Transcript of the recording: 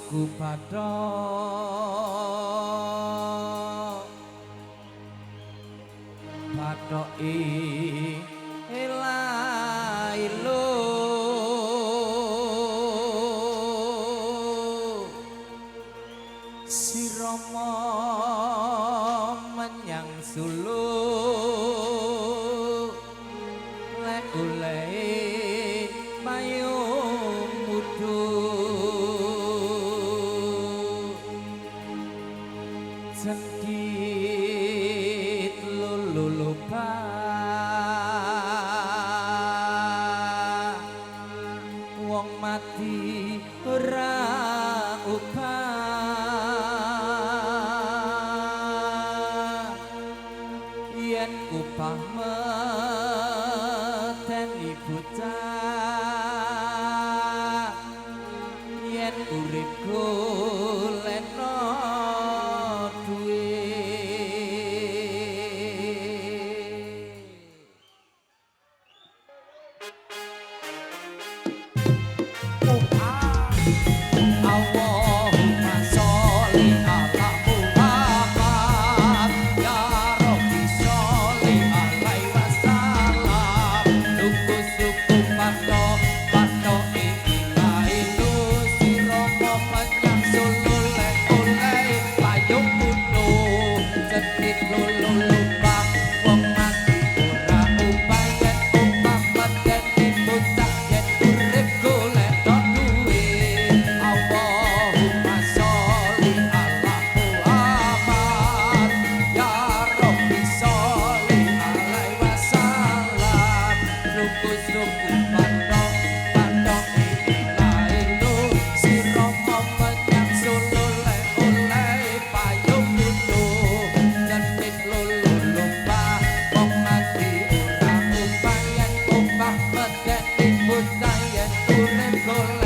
suku Bathok bathoke elailo si Rama menyang Solo lek oleh payung mudu cendit lulupa wong mati ora ubah yen upah medeni bocah yen urip golekno Allahumma sholli ala Muhammad ya Rabbi sholli alaihi wasallam suku Bathok iki lailu si Rama menyang Solo lek oleh payung mudu cedhit lulu lupa wong mati ora upah yen upah medeni bocah yen urip golek duwe Allahumma sholli ala Muhammad ya Rabbi sholli alaihi wasallam suku Bathok iki lailu si Rama menyang Solo lek oleh payung mudu cendhit lulu lupa wong mati ora upah yen upah medeni bocah yen urip golek